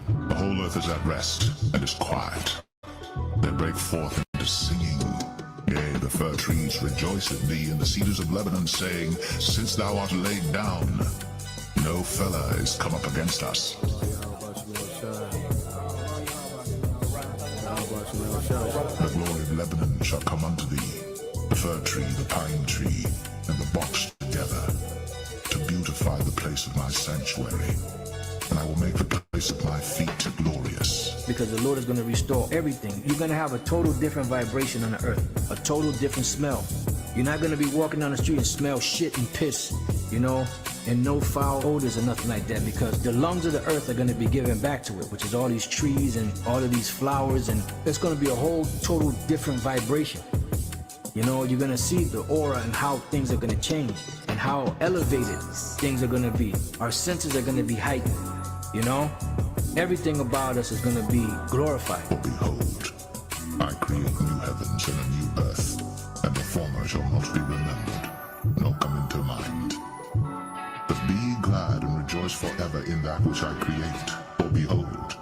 The whole earth is at rest and is quiet. They break forth into singing. Yea, the fir trees rejoice at thee, and the cedars of Lebanon, saying, Since thou art laid down, no fella is come up against us. The glory of Lebanon shall come unto thee, the fir tree, the pine tree, and the box together, to beautify the place of my sanctuary. And I will make the place of my feet glorious. Because the Lord is going to restore everything. You're going to have a total different vibration on the earth, a total different smell. You're not going to be walking down the street and smell shit and piss, you know, and no foul odors or nothing like that, because the lungs of the earth are going to be given back to it, which is all these trees and all of these flowers, and it's going to be a whole total different vibration. You know, you're going to see the aura and how things are going to change and how elevated things are going to be. Our senses are going to be heightened, you know? Everything about us is going to be glorified. For behold, I create new heavens and a new earth, and the former shall not be remembered, nor come into mind. But be glad and rejoice forever in that which I create. For behold,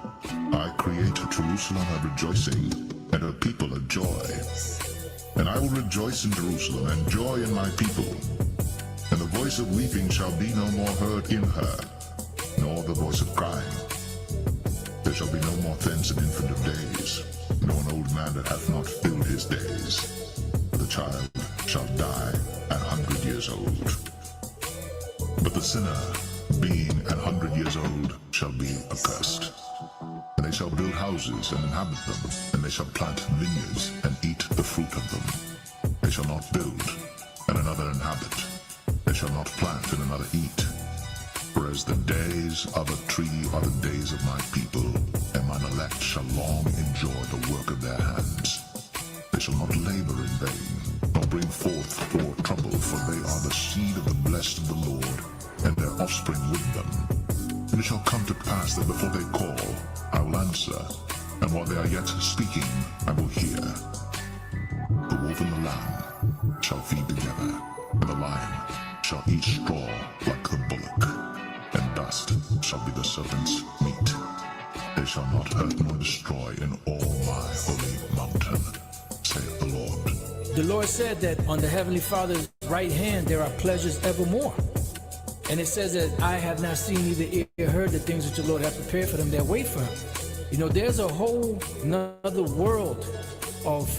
I create Jerusalem a rejoicing, and her people a joy. And I will rejoice in Jerusalem, and joy in my people. And the voice of weeping shall be no more heard in her, nor the voice of crying. There shall be no more thence an infant of days, nor an old man that hath not filled his days. For the child shall die 100 years old. But the sinner, being 100 years old, shall be accursed. And they shall build houses and inhabit them, and they shall plant vineyards and eat the fruit of them. They shall not build, and another inhabit. They shall not plant, and another eat. For as the days of a tree are the days of my people, and mine elect shall long enjoy the work of their hands. They shall not labor in vain, nor bring forth for trouble, for they are the seed of the blessed of the Lord, and their offspring with them. And it shall come to pass that before they call, I will answer, and while they are yet speaking, I will hear. The wolf and the lamb shall feed together, and the lion shall eat straw like the bullock, and dust shall be the serpent's meat. They shall not hurt nor destroy in all my holy mountain, saith the Lord. The Lord said that on the Heavenly Father's right hand there are pleasures evermore. And it says that I have not seen neither ear heard the things which the Lord hath prepared for them that wait for him. You know, there's a whole another world of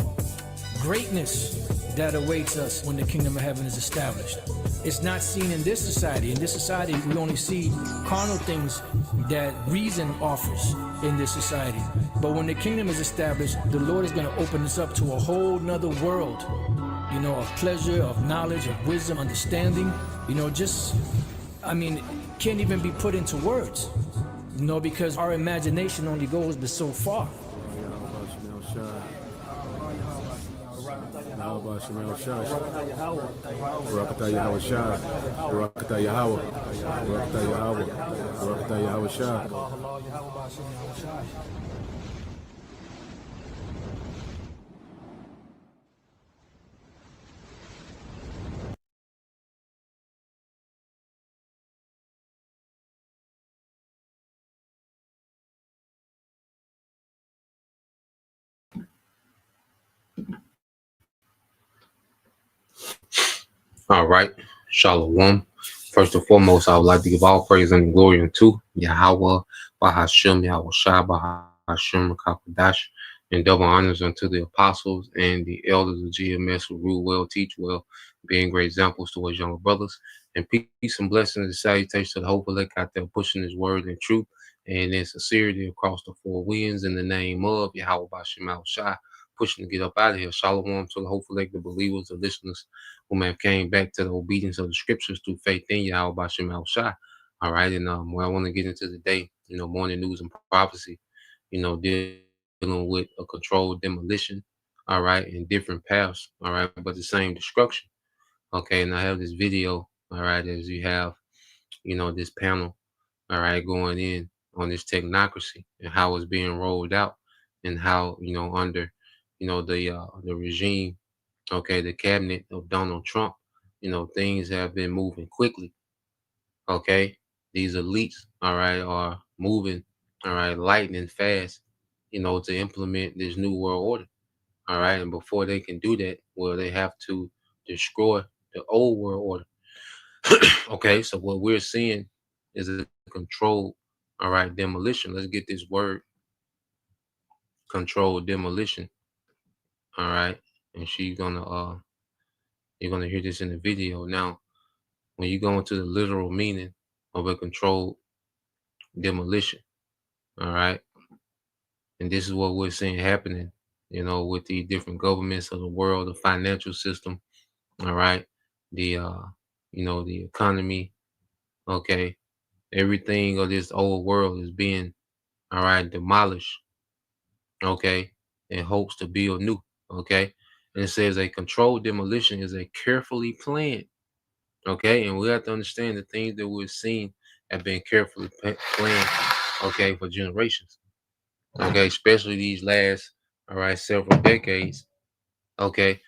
greatness that awaits us when the kingdom of heaven is established. It's not seen in this society. In this society, we only see carnal things that reason offers in this society. But when the kingdom is established, the Lord is going to open us up to a whole nother world, you know, of pleasure, of knowledge, of wisdom, understanding, you know, just, I mean, can't even be put into words, you know, because our imagination only goes but so far. All right, Shalom. First and foremost, I would like to give all praise and glory unto Yahweh, Bahashem, Yahweh Shai, Bahashem, Kakadash, and double honors unto the apostles and the elders of GMS who rule well, teach well, being great examples to us younger brothers. And peace and blessings and salutations to the hope elect out there pushing his word and truth and in sincerity across the four winds in the name of Yahweh, Bahashem, Yahweh Shai, pushing to get up out of here. Shalom to the hopeful elect, the believers, the listeners who may have came back to the obedience of the scriptures through faith in Yahweh Bashem Al Shai. All right, and what I want to get into today, you know, morning news and prophecy, you know, dealing with a controlled demolition, all right, in different paths, all right, but the same destruction. Okay, and I have this video, all right, as you have, you know, this panel, all right, going in on this technocracy and how it's being rolled out and how, you know, under, you know, the regime, okay, the cabinet of Donald Trump, you know, things have been moving quickly. Okay, these elites, all right, are moving all right, lightning fast, to implement this new world order. All right. And before they can do that, well, they have to destroy the old world order. Okay. So what we're seeing is a controlled, all right, demolition. Let's get this word, controlled demolition. All right. And you're gonna hear this in the video. Now, when you go into the literal meaning of a controlled demolition, all right, and this is what we're seeing happening, with the different governments of the world, the financial system, all right, the economy, okay, everything of this old world is being, all right, demolished, okay, in hopes to build new, okay. And it says a controlled demolition is a carefully planned, okay, and we have to understand the things that we're seeing have been carefully planned, okay, for generations, okay, especially these last, all right, several decades, okay.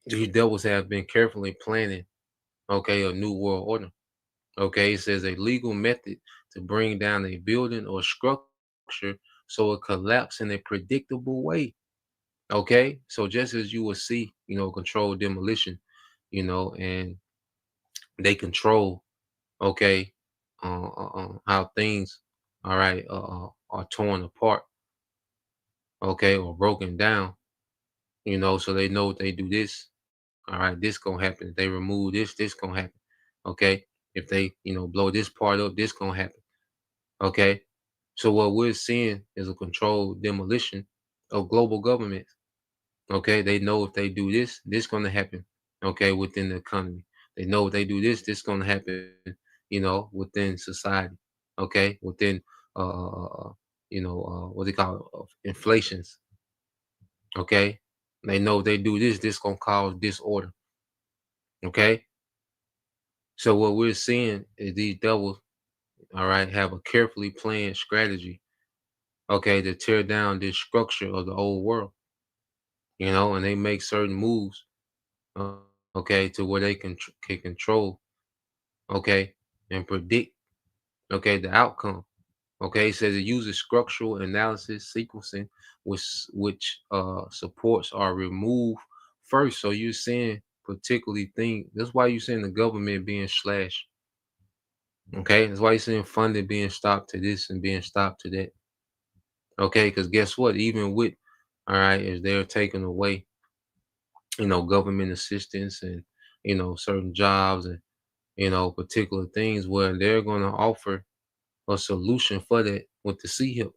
These devils have been carefully planning, okay, a new world order. Okay, it says a legal method to bring down a building or structure so it collapse in a predictable way. Okay, so just as you will see, controlled demolition, and they control, okay, how things, all right, are torn apart, okay, or broken down, so they know if they do this, all right, this gonna happen. If they remove this gonna happen. Okay, if they, blow this part up, this gonna happen. Okay. So what we're seeing is a controlled demolition of global governments. Okay. They know if they do this gonna happen. Okay, within the economy. They know if they do this gonna happen, within society. Okay, within what they call inflations. Okay. They know if they do this gonna cause disorder. Okay. So what we're seeing is these devils, all right, have a carefully planned strategy, okay, to tear down this structure of the old world, and they make certain moves, okay, to where they can control, okay, and predict, okay, the outcome. Okay, it says it uses structural analysis sequencing, which supports are removed first. So you're seeing particularly thing. That's why you're seeing the government being slashed. Okay, that's why you're seeing funding being stopped to this and being stopped to that. Okay, because guess what? Even with, all right, is they're taking away, government assistance and, certain jobs and, particular things where they're going to offer a solution for that with the C-HIP.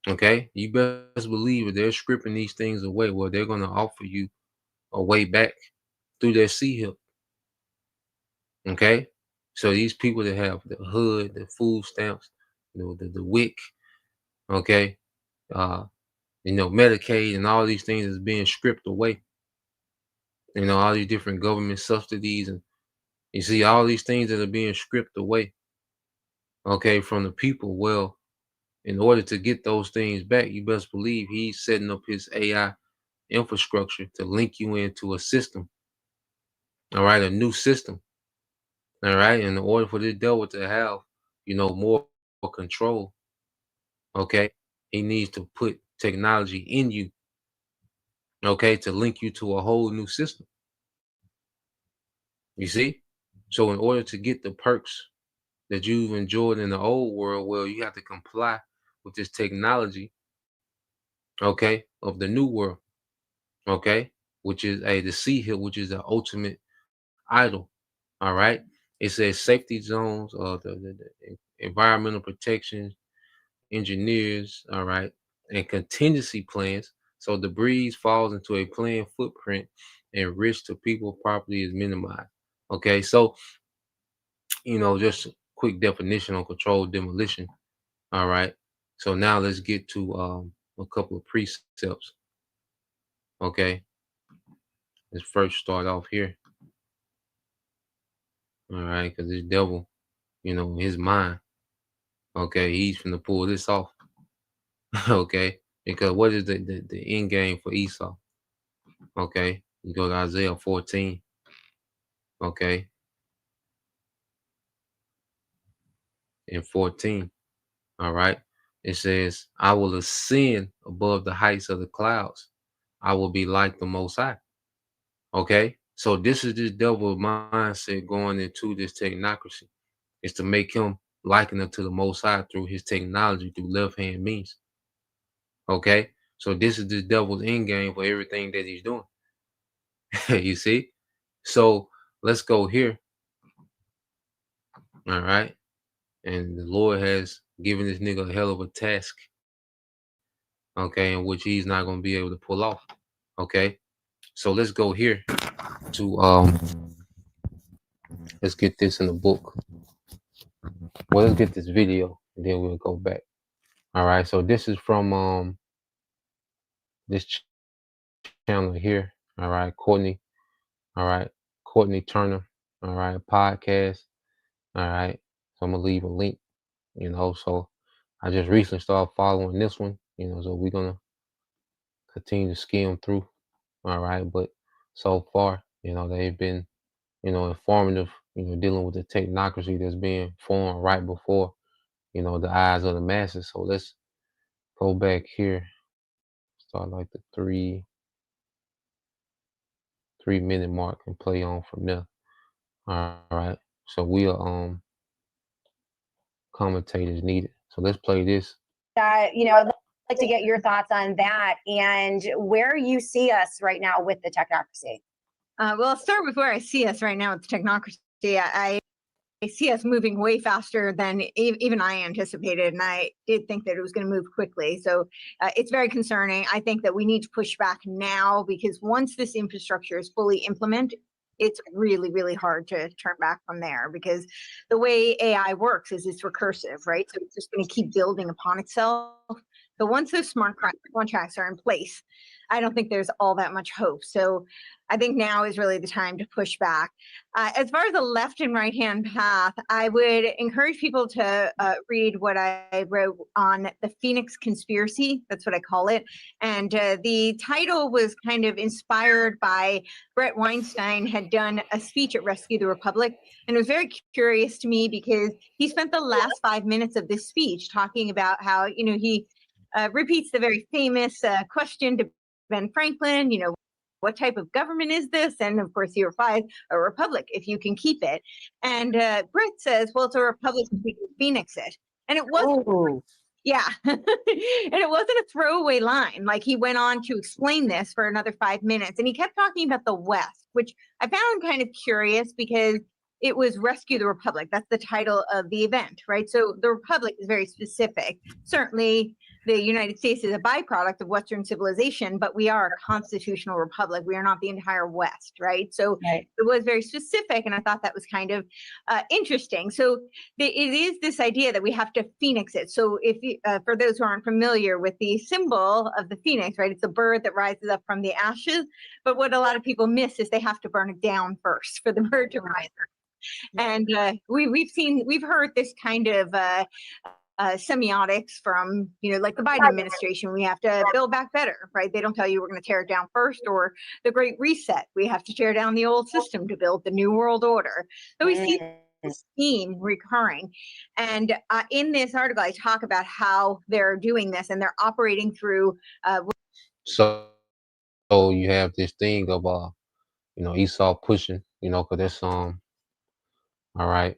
Okay, you best believe that they're stripping these things away. Well, they're going to offer you a way back through their C-HIP. Okay, so these people that have the HUD, the food stamps, the WIC, okay, uh, Medicaid and all these things is being stripped away. All these different government subsidies, and you see all these things that are being stripped away, okay, from the people. Well, in order to get those things back, you best believe he's setting up his AI infrastructure to link you into a system, all right, a new system, all right. In order for this devil to have, more control, okay, he needs to put technology in you, okay, to link you to a whole new system. You see? So in order to get the perks that you've enjoyed in the old world, well, you have to comply with this technology, okay, of the new world, okay, which is the C-HIP, which is the ultimate idol. All right. It says safety zones, the environmental protection, engineers, all right, and contingency plans. So debris falls into a planned footprint and risk to people property is minimized. Okay, so just a quick definition on controlled demolition. All right. So now let's get to a couple of precepts. Okay. Let's first start off here. All right, because this devil, his mind. Okay, he's gonna pull this off. Okay, because what is the end game for Esau? Okay, you go to Isaiah 14. Okay, and 14. All right. It says, I will ascend above the heights of the clouds. I will be like the Most High. Okay. So this is this devil mindset going into this technocracy. Is to make him liken unto the Most High through his technology, through left hand means. Okay. So this is the devil's end game for everything that he's doing. You see? So let's go here. All right. And the Lord has given this nigga a hell of a task. Okay, in which he's not gonna be able to pull off. Okay. So let's go here to let's get this in the book. Well, let's get this video and then we'll go back. All right. So this is from this channel here. All right, Courtney. All right, Courtney Turner. All right, podcast. All right. So I'm gonna leave a link. So I just recently started following this one. So we're gonna continue to skim through. All right, but so far, they've been, informative. Dealing with the technocracy that's being formed right before, the eyes of the masses. So let's go back here. Start like the 3 minute mark and play on from there. All right. So we'll commentators needed. So let's play this. I'd like to get your thoughts on that and where you see us right now with the technocracy. Well, I'll start with where I see us right now with the technocracy. I see us moving way faster than even I anticipated, and I did think that it was going to move quickly. So it's very concerning. I think that we need to push back now, because once this infrastructure is fully implemented, it's really, really hard to turn back from there, because the way AI works is it's recursive, right? So it's just going to keep building upon itself. So once those smart contracts are in place, I don't think there's all that much hope. So I think now is really the time to push back. As far as the left and right hand path, I would encourage people to read what I wrote on the Phoenix Conspiracy. That's what I call it. And the title was kind of inspired by Brett Weinstein had done a speech at Rescue the Republic. And it was very curious to me, because he spent the last 5 minutes of this speech talking about how, he repeats the very famous question to Ben Franklin, what type of government is this? And of course, he replies, a republic, if you can keep it. And Britt says, well, it's a republic if you can phoenix it. And it wasn't, yeah. And it wasn't a throwaway line. Like, he went on to explain this for another 5 minutes. And he kept talking about the West, which I found kind of curious, because it was Rescue the Republic. That's the title of the event, right? So the Republic is very specific. Certainly, the United States is a byproduct of Western civilization, but we are a constitutional republic. We are not the entire West, right? So It was very specific, and I thought that was kind of interesting. So it is this idea that we have to phoenix it. So if you, for those who aren't familiar with the symbol of the phoenix, right, it's a bird that rises up from the ashes. But what a lot of people miss is they have to burn it down first for the bird to rise up. And we've heard this kind of semiotics from, like the Biden administration. We have to build back better, right? They don't tell you we're going to tear it down first, or the Great Reset. We have to tear down the old system to build the new world order. So we see this theme recurring. And in this article, I talk about how they're doing this, and they're operating through. So you have this thing of Esau pushing, because that's all right.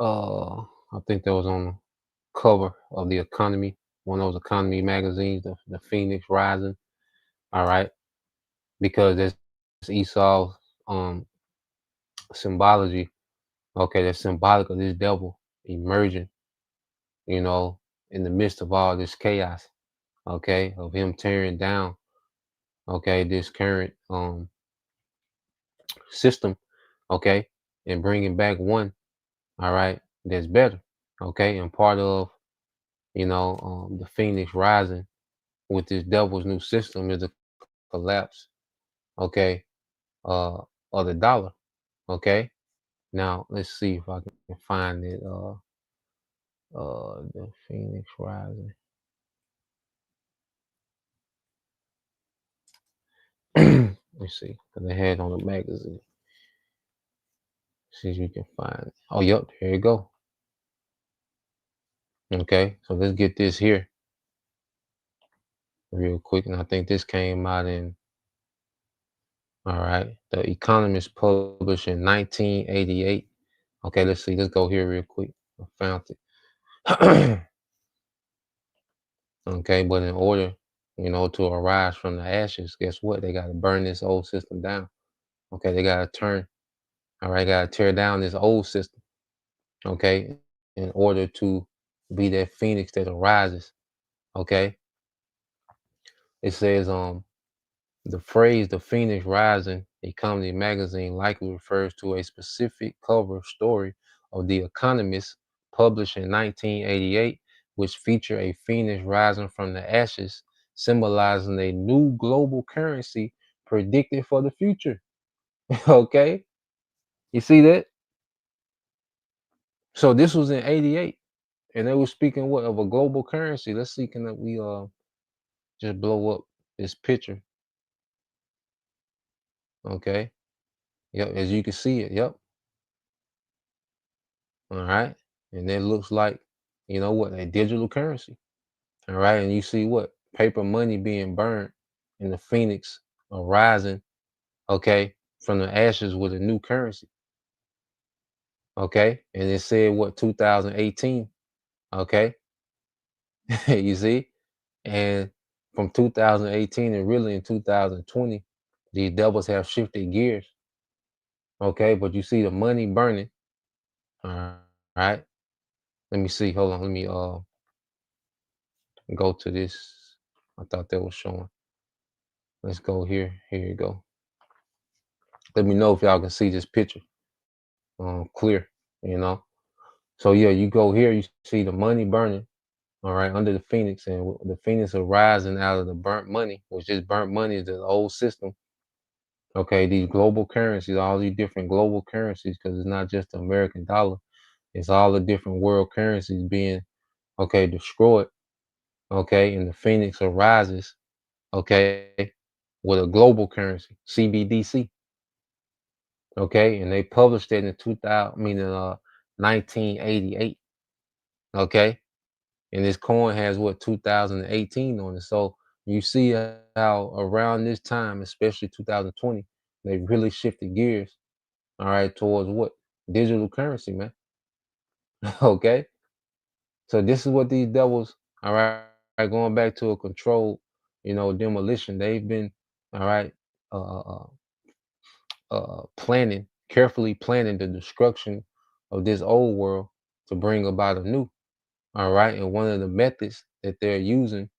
I think that was on the cover of the Economy, one of those economy magazines, the Phoenix Rising. All right, because there's Esau's symbology. Okay, that's symbolic of this devil emerging, in the midst of all this chaos. Okay, of him tearing down, this current system, and bringing back one, all right, that's better, and part of, the Phoenix Rising with this devil's new system is the collapse, of the dollar, Now let's see if I can find it. The Phoenix Rising. Let's see, because they had it on the magazine. See if you can find it. Oh, yep, there you go. Okay, so let's get this here real quick. And I think this came out in, all right, The Economist published in 1988. Okay, let's see. Let's go here real quick. I found it. Okay, but in order, to arise from the ashes, guess what? They got to burn this old system down. Okay, they got to turn, all right, got to tear down this old system. Okay, in order to be that phoenix that arises. Okay, it says, the phrase "the phoenix rising" Economy magazine likely refers to a specific cover story of The Economist published in 1988, which featured a phoenix rising from the ashes, symbolizing a new global currency predicted for the future. Okay, you see that? So this was in '88, and they were speaking what of a global currency. Let's see, can we just blow up this picture? Okay, yep, as you can see it, yep. All right. And it looks like, a digital currency. All right. And you see what? Paper money being burned and the phoenix arising, okay, from the ashes with a new currency. Okay. And it said what, 2018. Okay. You see? And from 2018 and really in 2020, these devils have shifted gears. Okay. But you see the money burning. All right. Let me see. Hold on. Let me go to this. I thought that was showing. Let's go here. Here you go. Let me know if y'all can see this picture clear, you know. So yeah, you go here, you see the money burning, all right, under the phoenix, and the phoenix are rising out of the burnt money, which is burnt money is the old system. Okay, these global currencies, all these different global currencies, because it's not just the American dollar, it's all the different world currencies being destroyed. Okay, and the phoenix arises, okay, with a global currency, CBDC. Okay, and they published it in 2000, 1988. Okay, and this coin has what 2018 on it. So you see how around this time, especially 2020, they really shifted gears. All right, towards what digital currency, man. Okay, so this is what these devils. All right, going back to a controlled, demolition. They've been all right. Uh, uh, planning, carefully planning the destruction of this old world to bring about a new. All right. And one of the methods that they're using,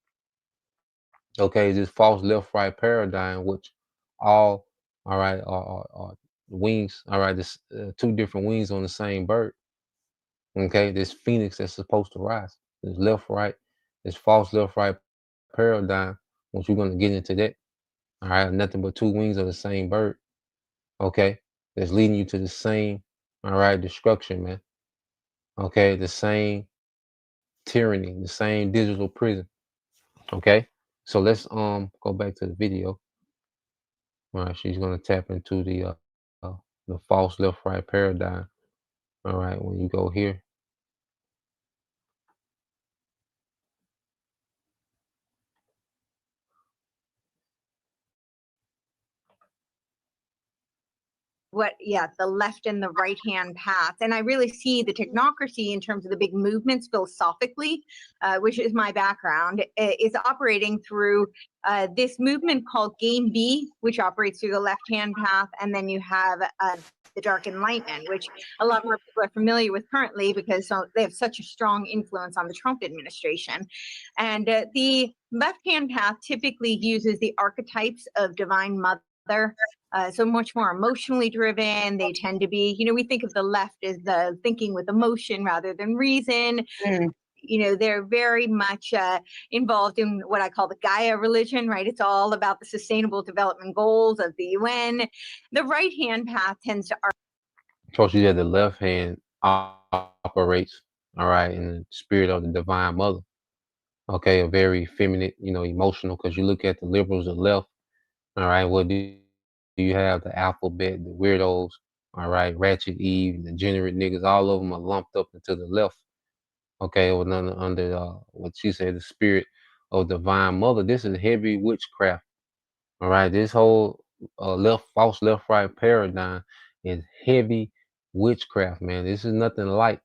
okay, is this false left right paradigm, which all right, are wings. All right. This two different wings on the same bird. Okay. This phoenix that's supposed to rise. This left right, this false left right paradigm, which we're going to get into that. All right. Nothing but two wings of the same bird. Okay, that's leading you to the same, all right, destruction, man. Okay, the same tyranny, the same digital prison. Okay, so let's go back to the video. All right, she's gonna tap into uh the false left right paradigm. All right, when you go here. The left and the right hand path. And I really see the technocracy in terms of the big movements philosophically, which is my background, is operating through this movement called Game B, which operates through the left hand path. And then you have the Dark Enlightenment, which a lot more people are familiar with currently because they have such a strong influence on the Trump administration. And the left hand path typically uses the archetypes of Divine Mother. So much more emotionally driven. They tend to be, we think of the left as the thinking with emotion rather than reason. Mm. They're very much involved in what I call the Gaia religion, right? It's all about the sustainable development goals of the UN. The right hand path tends to. So she said the left hand operates, all right, in the spirit of the divine mother. Okay, a very feminine, emotional. Because you look at the liberals, the left. All right, what do you have? The alphabet, the weirdos, all right, Ratchet Eve, the degenerate niggas, all of them are lumped up into the left. Okay, or none under what she said, the spirit of divine mother. This is heavy witchcraft. All right, this whole false left right paradigm is heavy witchcraft, man. This is nothing light.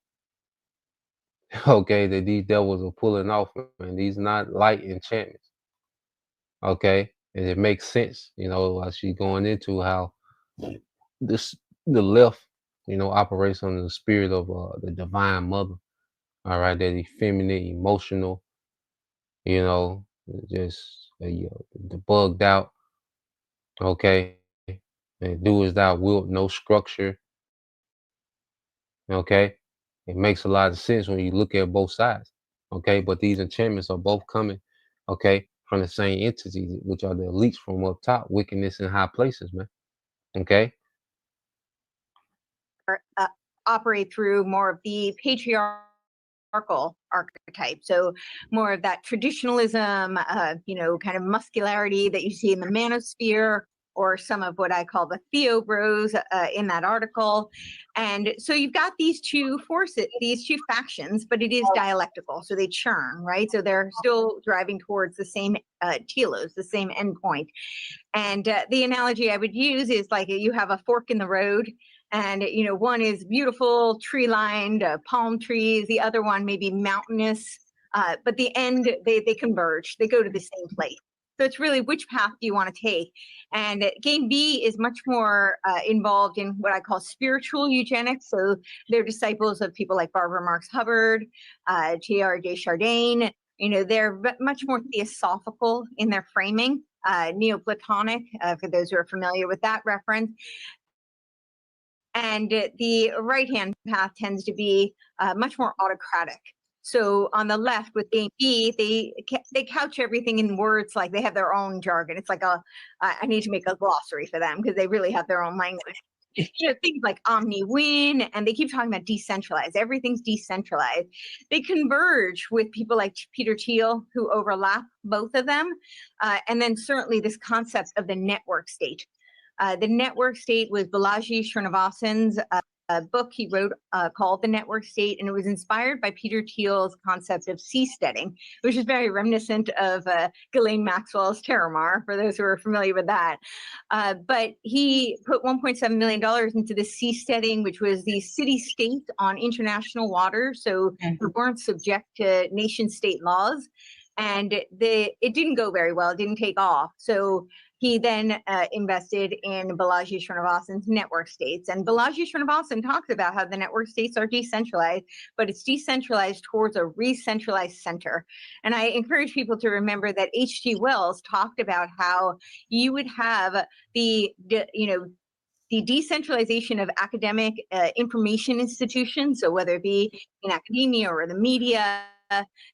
Okay, that these devils are pulling off, man. These not light enchantments. Okay, and it makes sense, as she's going into how this the left, operates under the spirit of the divine mother. All right, that effeminate, emotional, you know, just the bugged out. Okay, and do as thou wilt, no structure. Okay, it makes a lot of sense when you look at both sides. Okay, but these enchantments are both coming, okay, from the same entity, which are the elites from up top, wickedness in high places, man. Okay, uh, operate through more of the patriarchal archetype. So more of that traditionalism, kind of muscularity that you see in the manosphere, or some of what I call the theobros in that article. And so you've got these two forces, these two factions, but it is dialectical. So they churn, right? So they're still driving towards the same telos, the same endpoint. And the analogy I would use is like you have a fork in the road, and one is beautiful tree lined palm trees, the other one may be mountainous, but the end they converge, they go to the same place. So it's really which path do you want to take. And game B is much more involved in what I call spiritual eugenics. So they're disciples of people like Barbara Marx Hubbard, J.R. Desjardins. They're much more theosophical in their framing, Neoplatonic, for those who are familiar with that reference. And the right-hand path tends to be much more autocratic. So on the left with game B, they couch everything in words like they have their own jargon. It's like I need to make a glossary for them because they really have their own language. Things like omni-win, and they keep talking about decentralized. Everything's decentralized. They converge with people like Peter Thiel, who overlap both of them. And then certainly this concept of the network state. The network state was Balaji Srinivasan's book he wrote called The Network State, and it was inspired by Peter Thiel's concept of seasteading, which is very reminiscent of Ghislaine Maxwell's Terramar, for those who are familiar with that. But he put $1.7 million into the seasteading, which was the city-state on international waters, so they weren't subject to nation-state laws. And it didn't go very well. It didn't take off. So he then invested in Balaji Srinivasan's network states. And Balaji Srinivasan talks about how the network states are decentralized, but it's decentralized towards a re-centralized center. And I encourage people to remember that H.G. Wells talked about how you would have the decentralization of academic information institutions. So whether it be in academia or the media,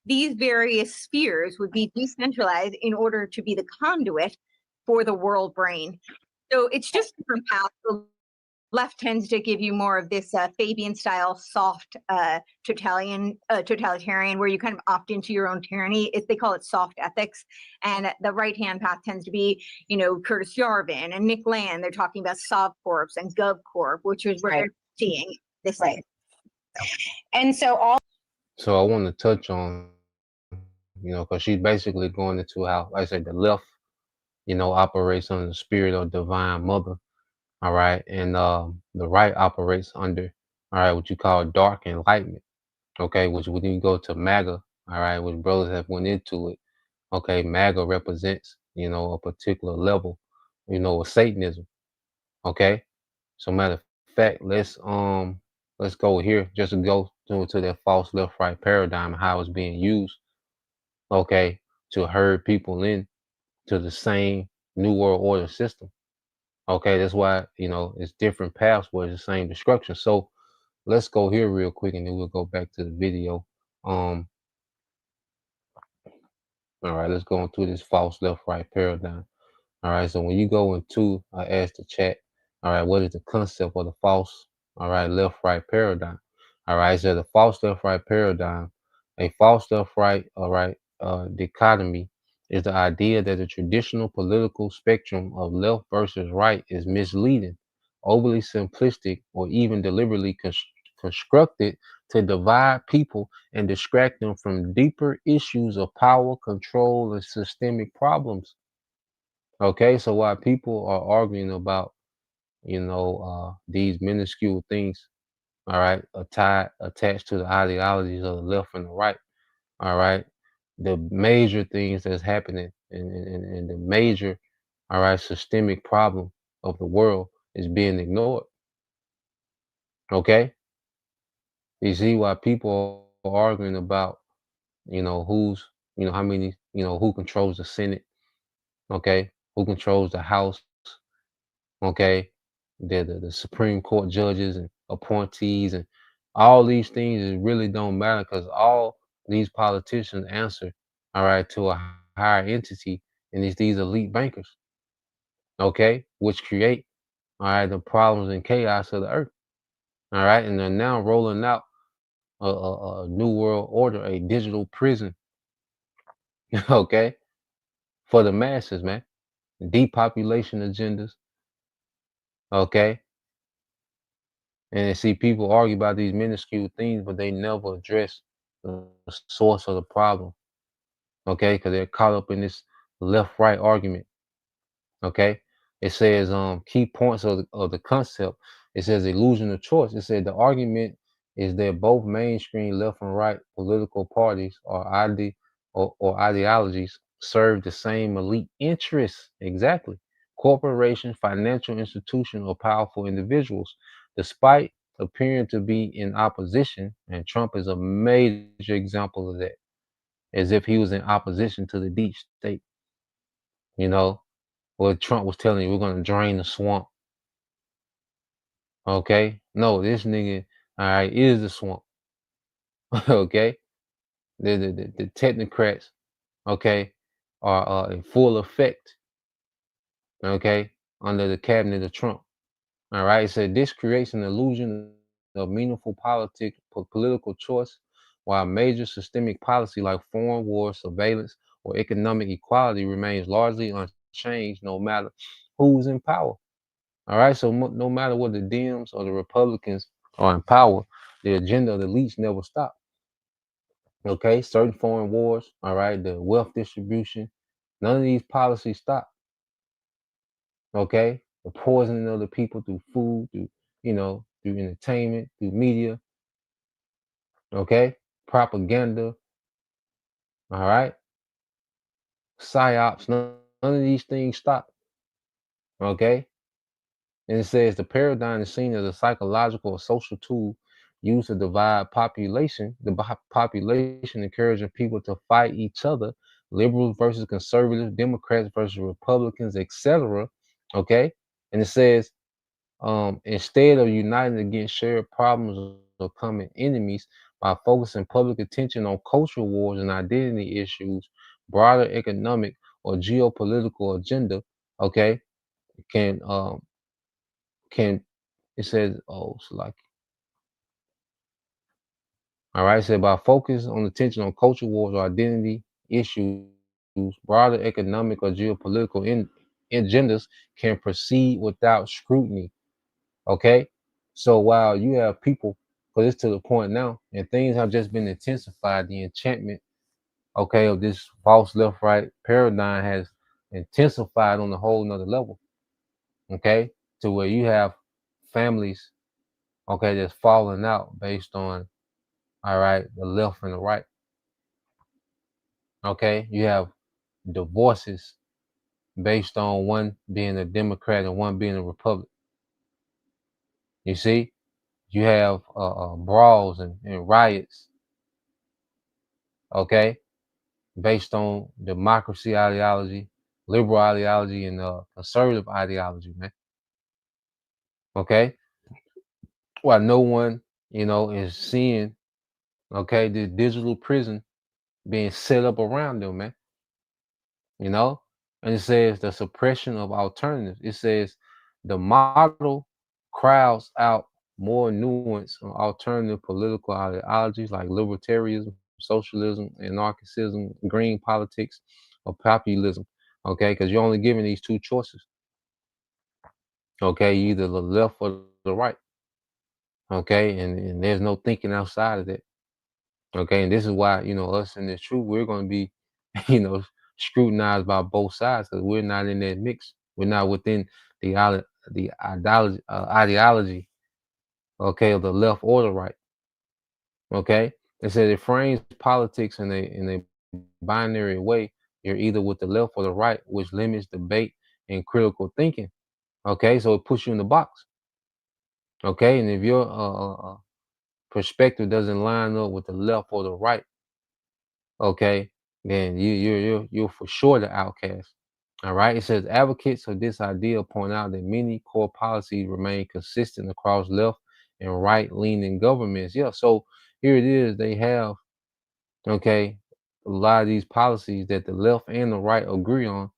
these various spheres would be decentralized in order to be the conduit for the world brain. So it's just different paths. The left tends to give you more of this Fabian style, soft totalitarian, where you kind of opt into your own tyranny. They call it soft ethics. And the right-hand path tends to be, Curtis Yarvin and Nick Land. They're talking about SovCorps and GovCorp, which is where they're seeing this. Right. And so so I want to touch on, because she's basically going into how, like I said, the left, operates under the spirit of divine mother. All right. And the right operates under, all right, what you call dark enlightenment. Okay. Which when you go to MAGA, all right, which brothers have went into it. Okay. MAGA represents, a particular level, of Satanism. Okay. So matter of fact, let's go here, just to go to that false left right paradigm and how it's being used, okay, to herd people in to the same new world order system. Okay, that's why it's different paths where it's the same destruction. So let's go here real quick and then we'll go back to the video. All right, let's go into this false left right paradigm. All right, so when you go into, I asked the chat, all right, what is the concept of the false, all right, left right paradigm? All right, so the false left right paradigm, a false left right, all right, dichotomy is the idea that the traditional political spectrum of left versus right is misleading, overly simplistic, or even deliberately constructed to divide people and distract them from deeper issues of power, control, and systemic problems. Okay, so while people are arguing about, these minuscule things, all right, attached to the ideologies of the left and the right, all right, the major things that's happening and the major, all right, systemic problem of the world is being ignored. Okay, you see why people are arguing about, who's, how many, who controls the Senate, okay, who controls the House, okay, the Supreme Court judges and appointees and all these things it really don't matter because all these politicians answer, all right, to a higher entity, and it's these elite bankers, okay, which create, all right, the problems and chaos of the earth, all right, and they're now rolling out a new world order, a digital prison, okay, for the masses, man, depopulation agendas, okay. And see, people argue about these minuscule things, but they never address the source of the problem. Okay, because they're caught up in this left-right argument. Okay, it says key points of the concept. It says illusion of choice. It said the argument is that both mainstream left and right political parties or ideologies serve the same elite interests. Exactly, corporations, financial institutions, or powerful individuals, despite appearing to be in opposition. And Trump is a major example of that, as if he was in opposition to the deep state. You know, what Trump was telling you, we're gonna drain the swamp. Okay, no, this nigga, all right, is the swamp. Okay, the technocrats, okay, are in full effect. Okay, under the cabinet of Trump. All right, it said this creates an illusion of meaningful political choice, while major systemic policy like foreign war, surveillance, or economic equality remains largely unchanged, no matter who's in power. All right, so no matter what the Dems or the Republicans are in power, the agenda of the elites never stop. Okay, certain foreign wars, all right, the wealth distribution, none of these policies stop. Okay, the poisoning of the people through food, through entertainment, through media. Okay, propaganda. All right, psyops. None of these things stop. Okay, and it says the paradigm is seen as a psychological or social tool used to divide population encouraging people to fight each other, liberals versus conservatives, Democrats versus Republicans, etc. Okay, and it says instead of uniting against shared problems or common enemies by focusing public attention on cultural wars and identity issues, broader economic or geopolitical agenda, okay, can can it says, oh, so like, all right, it said by focus on attention on cultural wars or identity issues, broader economic or geopolitical agendas can proceed without scrutiny. Okay, so while you have people, because it's to the point now, and things have just been intensified, the enchantment, okay, of this false left right paradigm has intensified on a whole nother level. Okay, to where you have families, okay, that's falling out based on, all right, the left and the right. Okay, you have divorces based on one being a Democrat and one being a Republican. You see, you have brawls and riots, okay, based on democracy ideology, liberal ideology, and conservative ideology, man. Okay, while no one, is seeing, okay, the digital prison being set up around them, man. You know, and it says the suppression of alternatives. It says the model crowds out more nuance on alternative political ideologies like libertarianism, socialism, anarchism, green politics, or populism. Okay, because you're only given these two choices. Okay, either the left or the right. Okay, and there's no thinking outside of that. Okay, and this is why, us in this truth, we're going to be, you know, scrutinized by both sides because we're not in that mix. We're not within the ideology, okay, of the left or the right. Okay, it said it frames politics in a binary way. You're either with the left or the right, which limits debate and critical thinking. Okay, so it puts you in the box. Okay, and if your perspective doesn't line up with the left or the right, okay, then you're for sure the outcast. All right. It says advocates of this idea point out that many core policies remain consistent across left and right leaning governments. Yeah. So here it is. They have, okay, a lot of these policies that the left and the right agree on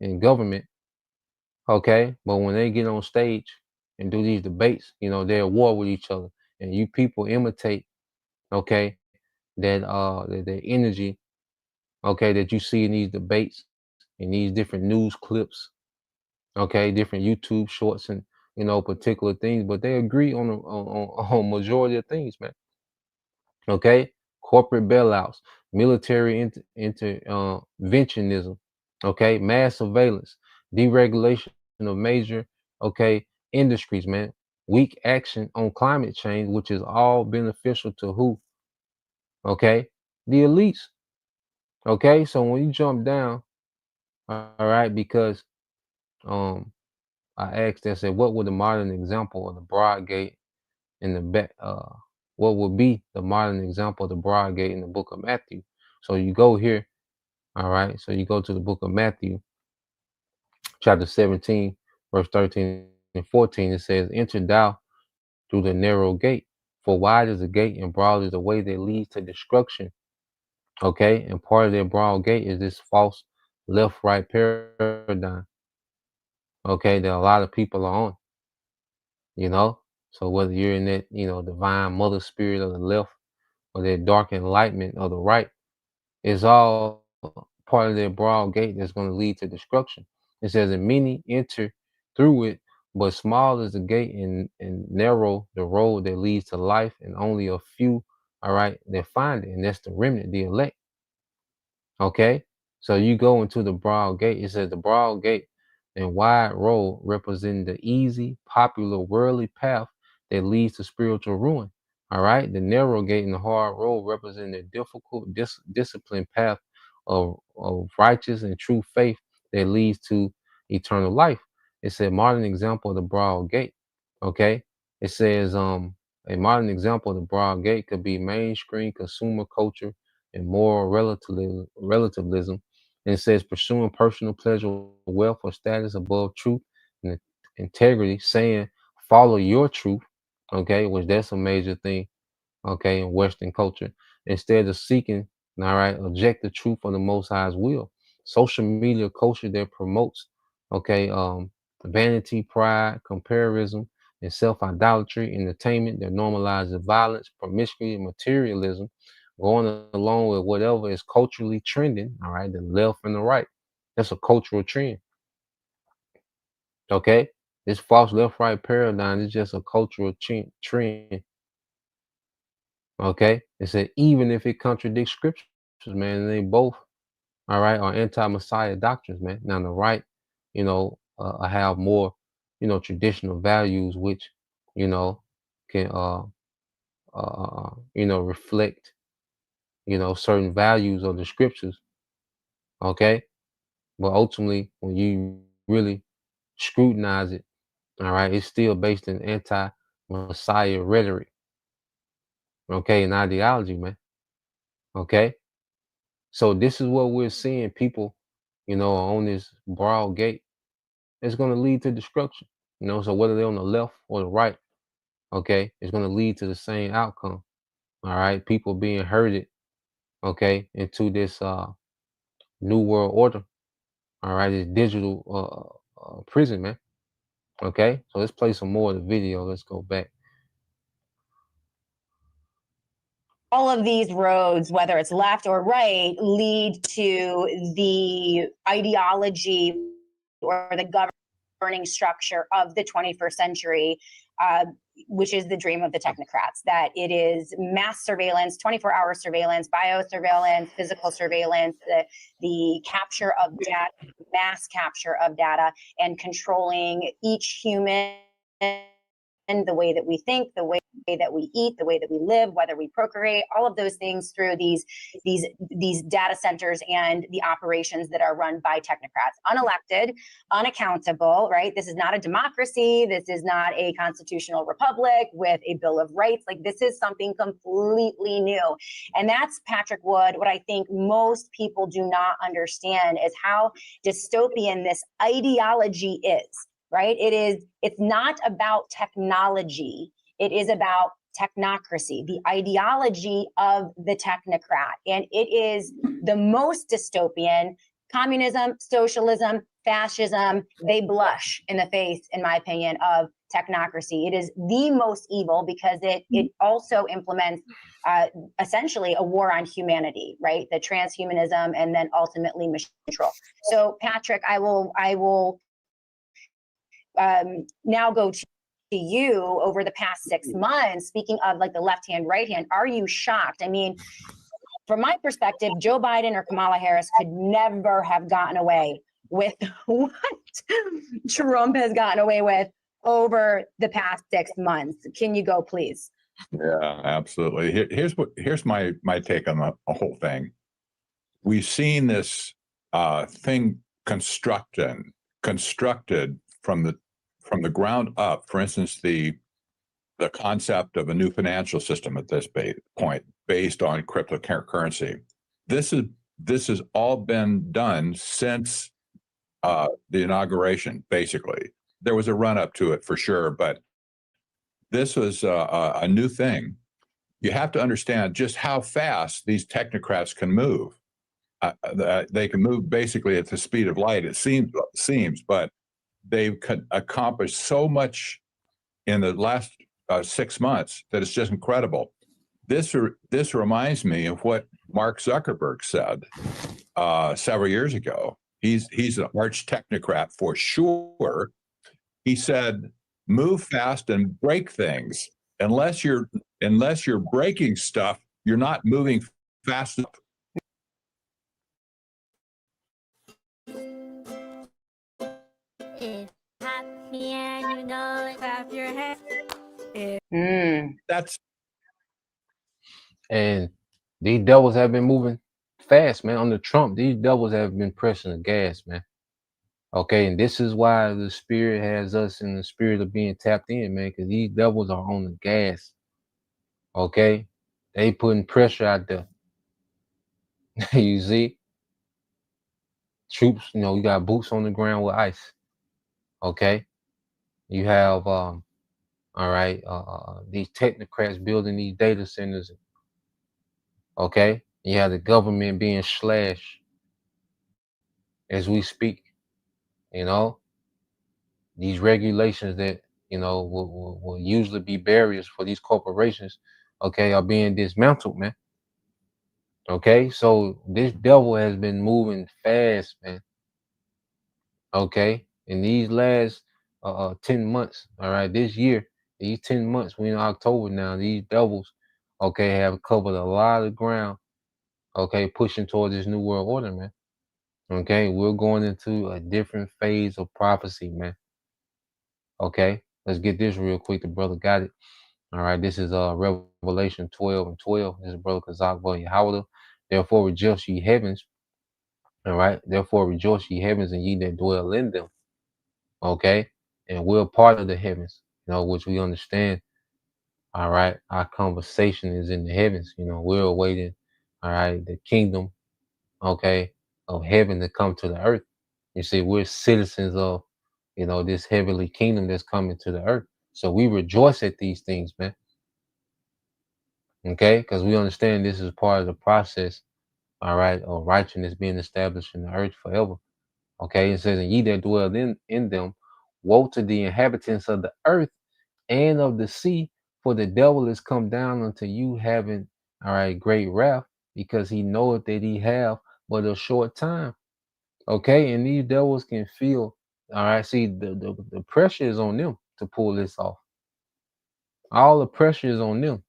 in government. Okay. But when they get on stage and do these debates, they're at war with each other. And you people imitate, okay, that energy, okay, that you see in these debates, in these different news clips, okay, different YouTube shorts and particular things, but they agree on majority of things, man. Okay, corporate bailouts, military interventionism, okay, mass surveillance, deregulation of major, okay, industries, man. Weak action on climate change, which is all beneficial to who? Okay, the elites. Okay, so when you jump down, all right, because um I asked, I said, what would the modern example of the broad gate in the back? What would be the modern example of the broad gate in the book of Matthew? So you go here, all right. So you go to the book of Matthew, chapter 17, verse 13 and 14. It says, "Enter thou through the narrow gate, for wide is the gate and broad is the way that leads to destruction." Okay, and part of that broad gate is this false left-right paradigm. Okay, that a lot of people are on. you know. So whether you're in that, divine mother spirit of the left or that dark enlightenment of the right, it's all part of that broad gate that's going to lead to destruction. It says, and many enter through it, but small is the gate and narrow the road that leads to life, and only a few, all right, that find it, and that's the remnant, the elect. Okay, so you go into the broad gate. It says the broad gate and wide road represent the easy, popular, worldly path that leads to spiritual ruin. All right, the narrow gate and the hard road represent the difficult, disciplined path of righteous and true faith that leads to eternal life. It's a modern example of the broad gate. Okay, it says a modern example of the broad gate could be mainstream consumer culture and moral relativism. And it says pursuing personal pleasure, wealth, or status above truth and integrity, saying follow your truth, okay, which that's a major thing, okay, in Western culture, instead of seeking, all right, objective truth of the Most High's will. Social media culture that promotes, okay, vanity, pride, comparison, and self-idolatry, entertainment that normalizes violence, promiscuity, and materialism, going along with whatever is culturally trending, all right, the left and the right. That's a cultural trend, okay? This false left-right paradigm is just a cultural trend. Okay, it said even if it contradicts scriptures, man, they both, all right, are anti-Messiah doctrines, man. Now the right, have more, traditional values, which, you know, can reflect, certain values of the scriptures. Okay, but ultimately, when you really scrutinize it, all right, it's still based in anti-Messiah rhetoric. Okay, and ideology, man. Okay. So this is what we're seeing. People, on this broad gate. It's going to lead to destruction. So whether they're on the left or the right, okay, it's going to lead to the same outcome. All right, people being herded, okay, into this new world order. All right, this digital prison, man. Okay, so let's play some more of the video. Let's go back. All of these roads, whether it's left or right, lead to the ideology or the governing structure of the 21st century. which is the dream of the technocrats, that it is mass surveillance, 24-hour surveillance, biosurveillance, physical surveillance, the capture of data, mass capture of data, and controlling each human, the way that we think, the way that we eat, the way that we live, whether we procreate, all of those things through these data centers and the operations that are run by technocrats, unelected, unaccountable, right? This is not a democracy. This is not a constitutional republic with a Bill of Rights. Like, this is something completely new. And that's, Patrick Wood, what I think most people do not understand is how dystopian this ideology is. Right? It's not about technology. It is about technocracy, the ideology of the technocrat. And it is the most dystopian. Communism, socialism, fascism, they blush in the face, in my opinion, of technocracy. It is the most evil because it also implements essentially a war on humanity, right? The transhumanism and then ultimately machine control. So, Patrick, I will now go to you. Over the past 6 months, speaking of like the left hand, right hand, are you shocked? I mean, from my perspective, Joe Biden or Kamala Harris could never have gotten away with what Trump has gotten away with over the past 6 months. Can you go, please? Yeah, absolutely. Here's my take on the whole thing. We've seen this thing constructed from the ground up. For instance, the concept of a new financial system at this point based on cryptocurrency. This has all been done since the inauguration. Basically, there was a run up to it for sure, but this was a new thing. You have to understand just how fast these technocrats can move. They can move basically at the speed of light. It seems, but they've accomplished so much in the last 6 months that it's just incredible. This reminds me of what Mark Zuckerberg said several years ago. He's an arch technocrat for sure. He said, "Move fast and break things. Unless you're breaking stuff, you're not moving fast enough." Happy and you know it, clap your hands. And these devils have been moving fast, man. Under Trump, these devils have been pressing the gas, man. Okay, and this is why the spirit has us in the spirit of being tapped in, man, because these devils are on the gas. Okay, they putting pressure out there. You see, troops, you got boots on the ground with ice. Okay, you have all right, these technocrats building these data centers. Okay, you have the government being slashed as we speak. These regulations that will usually be barriers for these corporations, okay, are being dismantled, man. Okay, so this devil has been moving fast, man. Okay, in these last 10 months, all right, this year, these 10 months, we're in October now, these devils, okay, have covered a lot of ground, okay, pushing toward this new world order, man. Okay, we're going into a different phase of prophecy, man. Okay, let's get this real quick. The brother got it. All right, this is Revelation 12:12. This is brother Kazak Yahweh. Therefore rejoice ye heavens. All right, therefore rejoice ye heavens and ye that dwell in them. Okay, and we're part of the heavens, which we understand. All right, our conversation is in the heavens. We're awaiting, all right, the kingdom, okay, of heaven to come to the earth. You see, we're citizens of, this heavenly kingdom that's coming to the earth. So we rejoice at these things, man. Okay, because we understand this is part of the process, all right, of righteousness being established in the earth forever. Okay, it says, and ye that dwell in them, woe to the inhabitants of the earth and of the sea, for the devil is come down unto you having, all right, great wrath, because he knoweth that he have but a short time. Okay, and these devils can feel, all right, see, the pressure is on them to pull this off. All the pressure is on them.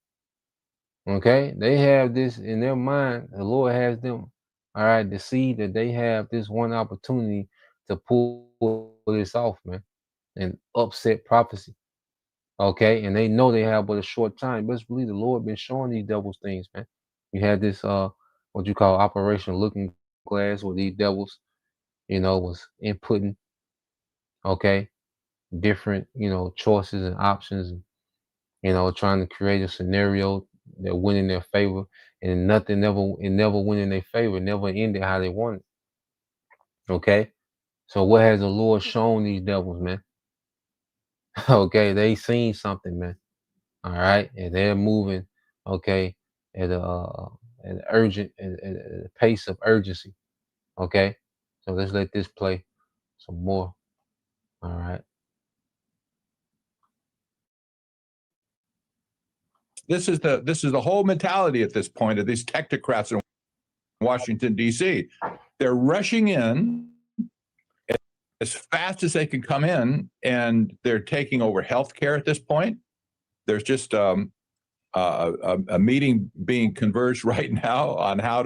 Okay, they have this in their mind. The Lord has them, all right, to see that they have this one opportunity to pull this off, man, and upset prophecy. Okay, and they know they have but a short time. Best believe the Lord been showing these devils things, man. You had this what you call Operation Looking Glass, where these devils, was inputting, okay, different, choices and options, and trying to create a scenario that went in their favor, and it never went in their favor, it never ended how they wanted. Okay, so what has the Lord shown these devils, man? Okay, they seen something, man. All right, and they're moving, okay, at an urgent, at a pace of urgency. Okay, so let's let this play some more. All right. This is the whole mentality at this point of these technocrats in Washington, D.C. They're rushing in as fast as they can come in, and they're taking over healthcare at this point. There's just a meeting being converged right now on how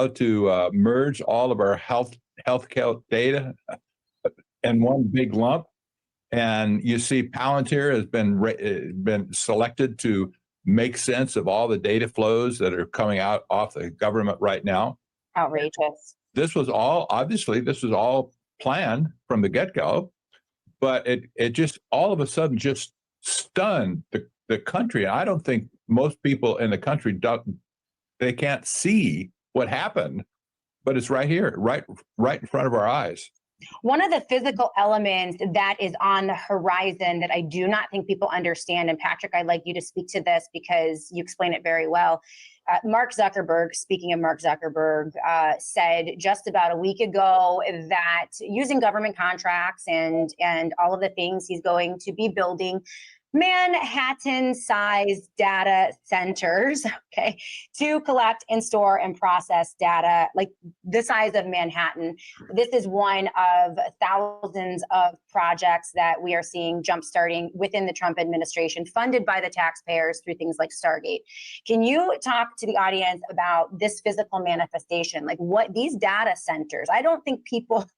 to merge all of our healthcare data in one big lump. And you see Palantir has been selected to make sense of all the data flows that are coming out off the government right now. Outrageous. This was all planned from the get-go, but it just all of a sudden just stunned the country. I don't think most people in the country they can't see what happened, but it's right here, right in front of our eyes. One of the physical elements that is on the horizon that I do not think people understand, and Patrick, I'd like you to speak to this because you explain it very well. Mark Zuckerberg, speaking of Mark Zuckerberg, said just about a week ago that using government contracts and all of the things he's going to be building Manhattan-sized data centers, okay, to collect and store and process data like the size of Manhattan. This is one of thousands of projects that we are seeing jumpstarting within the Trump administration, funded by the taxpayers through things like Stargate. Can you talk to the audience about this physical manifestation, like what these data centers? I don't think people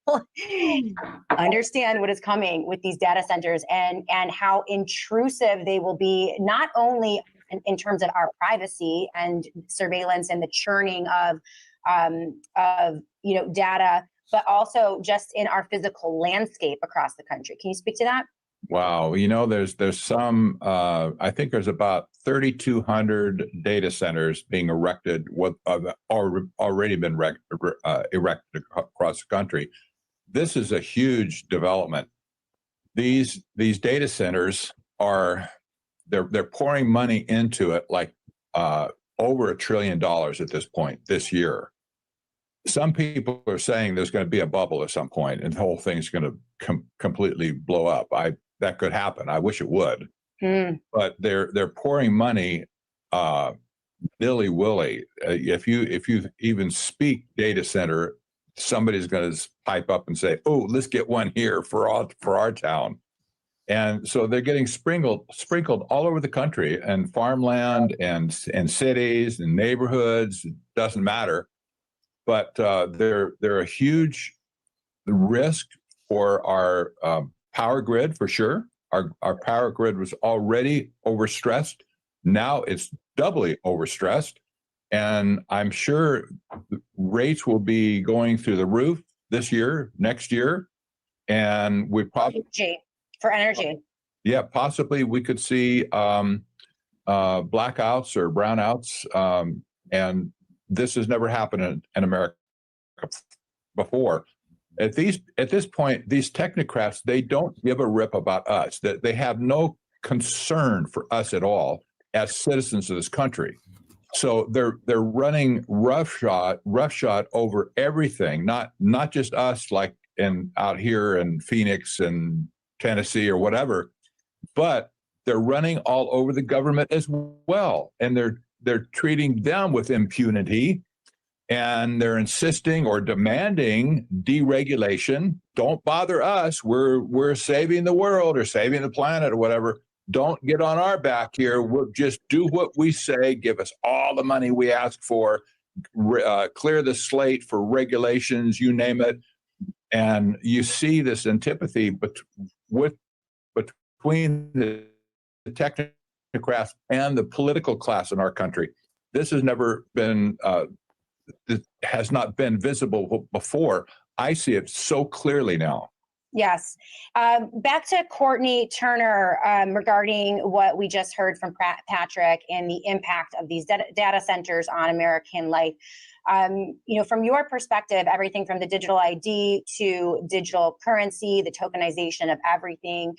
understand what is coming with these data centers and how intrusive they will be, not only in terms of our privacy and surveillance and the churning of data, but also just in our physical landscape across the country. Can you speak to that? Wow, there's some. I think there's about 3,200 data centers being erected, already been erected across the country. This is a huge development. These data centers they're pouring money into it, like over $1 trillion at this point this year. Some people are saying there's going to be a bubble at some point and the whole thing's going to completely blow up. That could happen. I wish it would. But they're pouring money willy-willy. If you even speak data center, somebody's going to pipe up and say, "Oh, let's get one here for our town." And so they're getting sprinkled all over the country, and farmland and cities and neighborhoods. It doesn't matter, but they're a huge risk for our power grid for sure. Our power grid was already overstressed. Now it's doubly overstressed, and I'm sure rates will be going through the roof this year, next year, and we probably. For energy. Yeah, possibly we could see blackouts or brownouts, and this has never happened in America before. At this point, these technocrats, they don't give a rip about us. That they have no concern for us at all as citizens of this country. So they're running roughshod over everything, not just us, like out here in Phoenix and Tennessee or whatever, but they're running all over the government as well, and they're treating them with impunity, and they're insisting or demanding deregulation. Don't bother us. We're saving the world or saving the planet or whatever. Don't get on our back here. We'll just do what we say. Give us all the money we ask for. Clear the slate for regulations, you name it. And you see this antipathy between the technocrats and the political class in our country. This has never been, has not been visible before. I see it so clearly now. Yes. Back to Courtney Turner regarding what we just heard from Patrick and the impact of these data centers on American life. From your perspective, everything from the digital ID to digital currency, the tokenization of everything,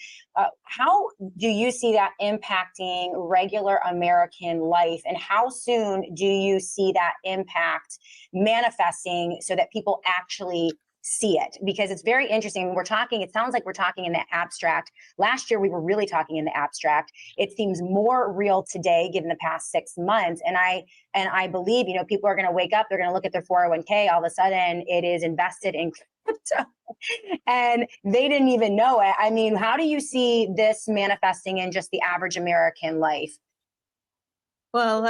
how do you see that impacting regular American life? And how soon do you see that impact manifesting so that people actually see it? Because it's very interesting. It sounds like we're talking in the abstract. Last year, we were really talking in the abstract. It seems more real today, given the past 6 months. And I believe, people are going to wake up, they're going to look at their 401k, all of a sudden it is invested in crypto and they didn't even know it. I mean, how do you see this manifesting in just the average American life? Well,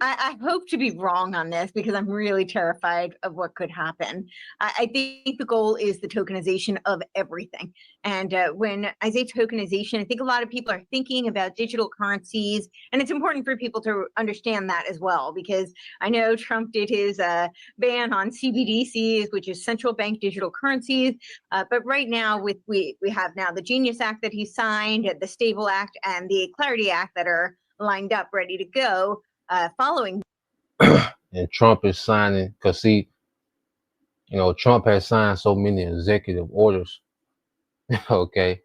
I hope to be wrong on this because I'm really terrified of what could happen. I think the goal is the tokenization of everything. And when I say tokenization, I think a lot of people are thinking about digital currencies. And it's important for people to understand that as well, because I know Trump did his ban on CBDCs, which is central bank digital currencies. But right now, we have now the Genius Act that he signed, the Stable Act, and the Clarity Act that are lined up, ready to go. Following. And Trump is signing, because Trump has signed so many executive orders. Okay,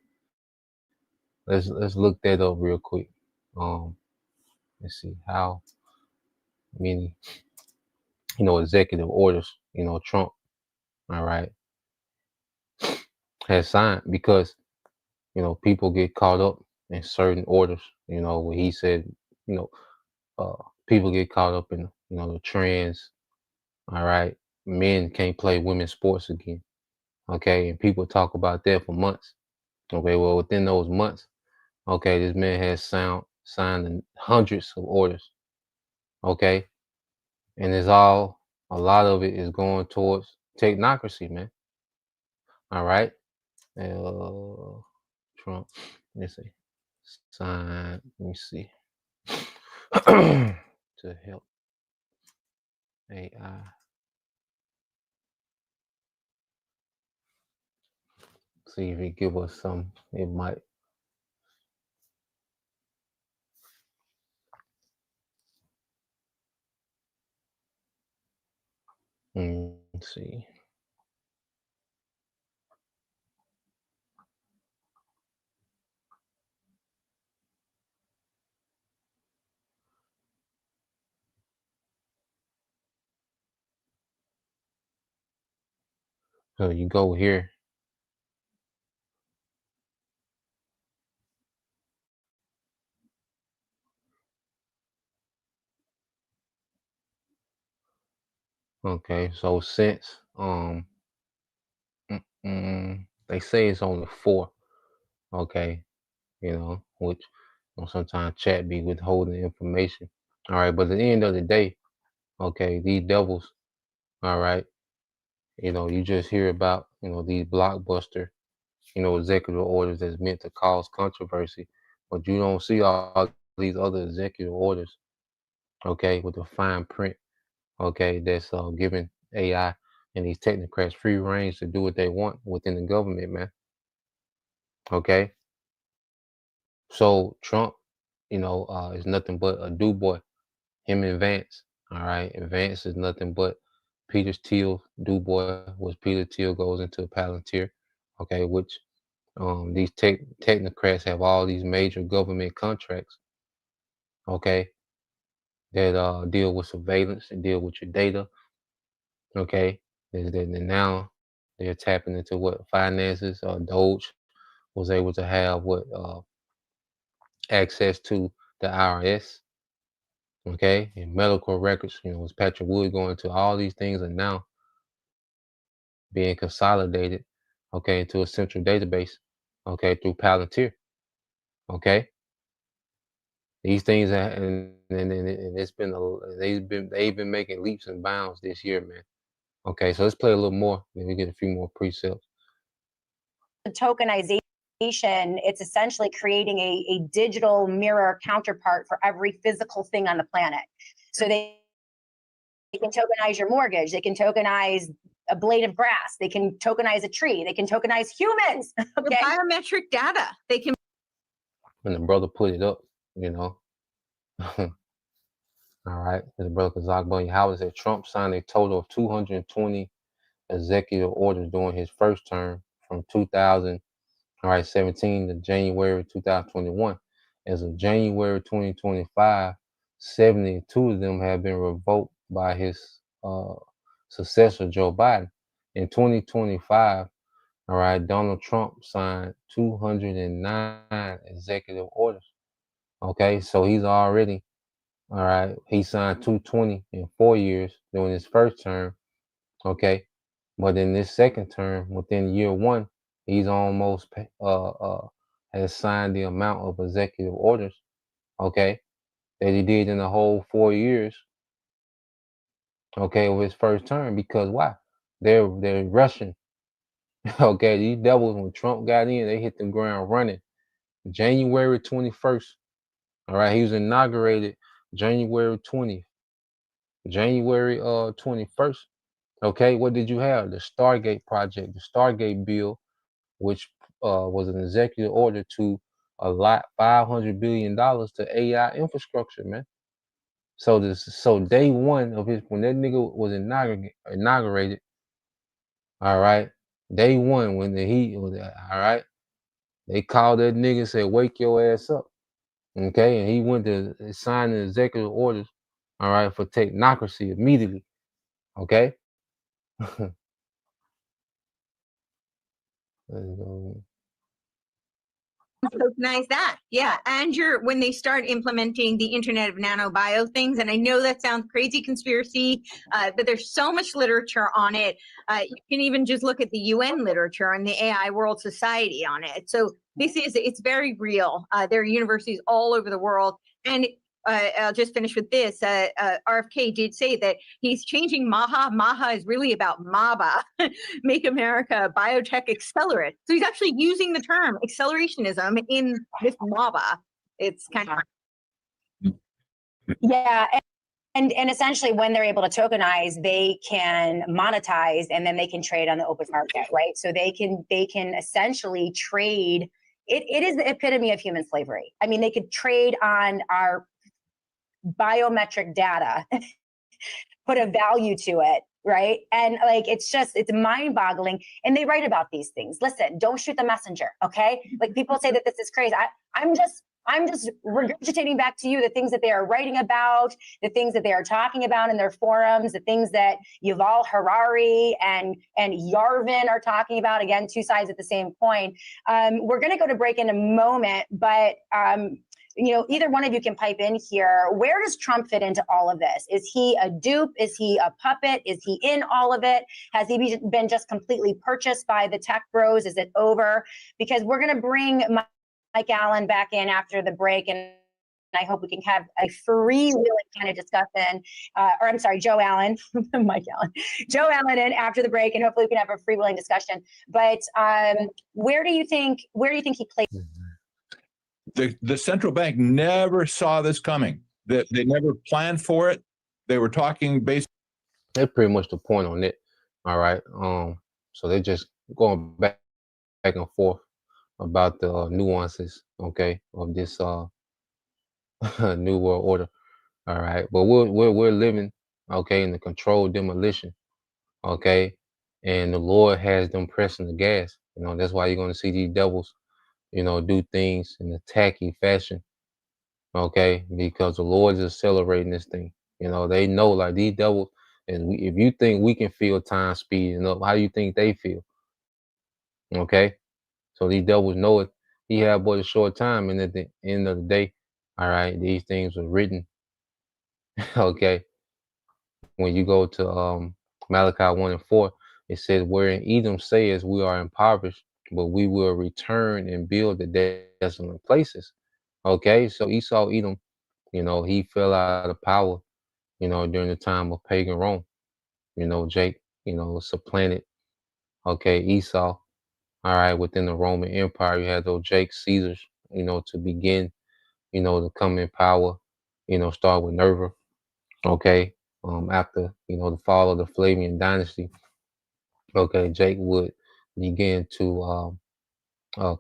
let's look that up real quick. Let's see how many executive orders Trump, all right, has signed, because people get caught up in certain orders. Where he said people get caught up in the trends. All right, men can't play women's sports again. Okay, and people talk about that for months. Okay, well, within those months, okay, this man has signed hundreds of orders. Okay, and a lot of it is going towards technocracy, man. All right, Trump, let's see, sign. Let me see. To help AI. See if it give us some. It might. Let's see. So you go here. Okay, so since they say it's only 4, okay, which sometimes chat be withholding information. All right, but at the end of the day, okay, these devils, all right, you just hear about these blockbuster, executive orders that's meant to cause controversy, but you don't see all these other executive orders, okay, with the fine print, okay, that's giving AI and these technocrats free range to do what they want within the government, man. Okay, so Trump, is nothing but a do boy. Him and Vance, all right, and Vance is nothing but Peter Thiel do boy, which Peter Thiel goes into Palantir, okay, which these technocrats have all these major government contracts, okay, that deal with surveillance and deal with your data, okay, and now they're tapping into what finances. Doge was able to have access to the IRS, okay, and medical records. Was Patrick Wood going to all these things are now being consolidated, okay, into a central database, okay, through Palantir, okay. These things and it's been they've been making leaps and bounds this year, man. Okay, so let's play a little more. Then we get a few more precepts. The tokenization, it's essentially creating a digital mirror counterpart for every physical thing on the planet. So they can tokenize your mortgage, they can tokenize a blade of grass, they can tokenize a tree, they can tokenize humans. Okay. Your biometric data, they can. When the brother put it up, you know. All right, his brother Kazak Bunny Howard said Trump signed a total of 220 executive orders during his first term from 2017 to January 2021. As of January 2025, 72 of them have been revoked by his successor, Joe Biden. In 2025, all right, Donald Trump signed 209 executive orders. Okay, so he's already, all right, he signed 220 in 4 years during his first term. Okay, but in this second term, within year one, he's almost has signed the amount of executive orders, okay, that he did in the whole 4 years, okay, of his first term. Because why? They're rushing. Okay, these devils, when Trump got in, they hit the ground running. January 21st. All right, he was inaugurated January 20th. January 21st. Okay, what did you have? The Stargate project, the Stargate bill, which was an executive order to allot $500 billion to AI infrastructure, man. So day one of his, when that nigga was inaugurated, all right, day one when the heat was, all right, they called that nigga and said, wake your ass up. Okay, and he went to sign the executive orders, all right, for technocracy immediately. Okay. Tokenize that. Yeah. And when they start implementing the Internet of Nanobio things, and I know that sounds crazy conspiracy, but there's so much literature on it. You can even just look at the UN literature and the AI World Society on it. So it's very real. There are universities all over the world. And I'll just finish with this. RFK did say that he's changing MAHA. MAHA is really about MABA, Make America Biotech Accelerate. So he's actually using the term accelerationism in this MABA. It's kind of. Yeah. And essentially, when they're able to tokenize, they can monetize, and then they can trade on the open market, right? So they can essentially trade. It is the epitome of human slavery. I mean, they could trade on our biometric data, put a value to it, right? And like, it's mind boggling. And they write about these things. Listen, don't shoot the messenger, okay? Like, people say that this is crazy. I'm just regurgitating back to you the things that they are writing about, the things that they are talking about in their forums, the things that Yuval Harari and Yarvin are talking about. Again, two sides at the same coin. We're going to go to break in a moment, but either one of you can pipe in here. Where does Trump fit into all of this? Is he a dupe? Is he a puppet? Is he in all of it? Has he been just completely purchased by the tech bros? Is it over? Because we're going to bring Mike Allen back in after the break, and I hope we can have a freewheeling kind of discussion. Or I'm sorry, Joe Allen, Mike Allen, Joe Allen in after the break, and hopefully we can have a freewheeling discussion. But where do you think he plays? The central bank never saw this coming. They never planned for it. They were talking based. That's pretty much the point on it. All right. So they're just going back and forth about the nuances, okay, of this new world order. All right. But we're living, okay, in the controlled demolition. Okay. And the Lord has them pressing the gas. That's why you're gonna see these devils, do things in a tacky fashion. Okay, because the Lord is accelerating this thing. They know, like, these devils, and if you think we can feel time speeding up, how do you think they feel? Okay, so these devils know it. He had but a short time, and at the end of the day, all right, these things were written. Okay, when you go to Malachi 1:4, it says, "Wherein Edom says, we are impoverished, but we will return and build the desolate places." Okay, so Esau, Edom, he fell out of power, during the time of pagan Rome. Jake, supplanted, okay, Esau, all right, within the Roman Empire. You had those Jake Caesars, to begin, to come in power, start with Nerva, okay, after, the fall of the Flavian dynasty, okay, Jake would begin to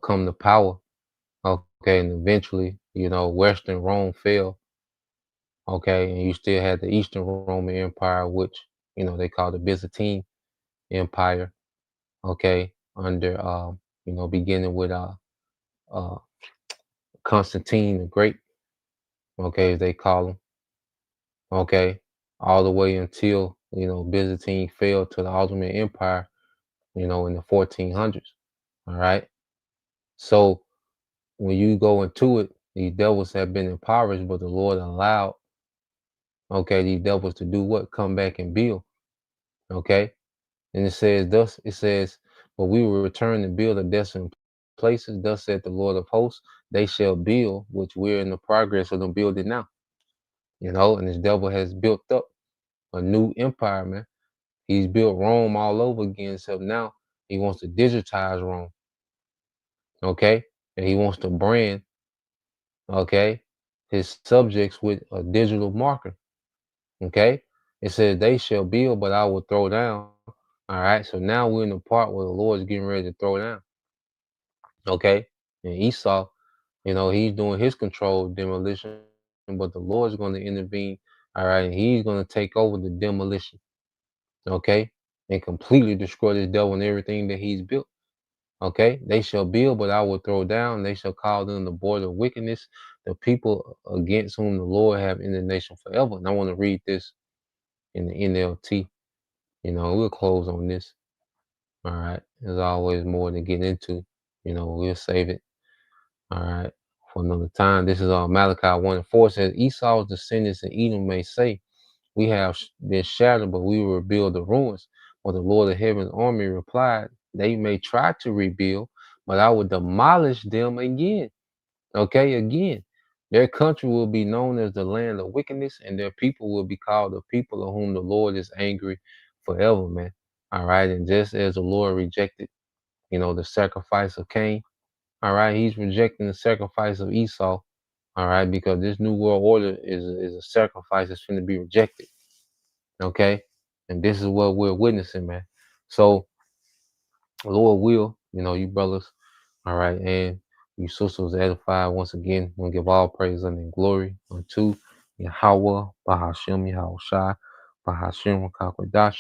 come to power, okay, and eventually, Western Rome fell, okay, and you still had the Eastern Roman Empire, which, they called the Byzantine Empire, okay, under, beginning with uh, Constantine the Great, okay, as they call him, okay, all the way until, Byzantine fell to the Ottoman Empire, in the 1400s, all right? So when you go into it, these devils have been impoverished, but the Lord allowed, okay, these devils to do what? Come back and build, okay? And it says, but we will return and build the desolate places. Thus said the Lord of hosts, they shall build, which we're in the progress of them building now, and this devil has built up a new empire, man. He's built Rome all over again, except now he wants to digitize Rome, okay? And he wants to brand, okay, his subjects with a digital marker, okay? It says they shall build, but I will throw down. All right, so now we're in the part where the Lord's getting ready to throw down, okay? And Esau, he's doing his controlled demolition, but the Lord's going to intervene, all right, and he's going to take over the demolition, okay, and completely destroy this devil and everything that he's built. Okay, they shall build, but I will throw down. They shall call them the border of wickedness, the people against whom the Lord have indignation forever. And I want to read this in the NLT. We'll close on this. All right. There's always more to get into. We'll save it. All right. For another time. This is Malachi 1:4 says, Esau's descendants in Edom may say, we have been shattered, but we will rebuild the ruins. But the Lord of Heaven's army replied, they may try to rebuild, but I will demolish them again. Okay, again. Their country will be known as the land of wickedness, and their people will be called the people of whom the Lord is angry forever, man. All right. And just as the Lord rejected, the sacrifice of Cain, all right, he's rejecting the sacrifice of Esau. All right, because this new world order is a sacrifice that's going to be rejected. Okay, and this is what we're witnessing, man. So Lord will, you brothers, all right, and you sisters edified once again. We'll give all praise and glory unto Yahweh, Bahashem, Yahushai, Bahashem, Kakwadash,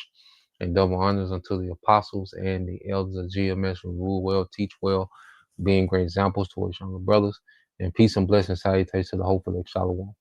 and double honors unto the apostles and the elders of GMS who rule well, teach well, being great examples towards younger brothers, and peace and blessings salutations to the hopeful Shalom.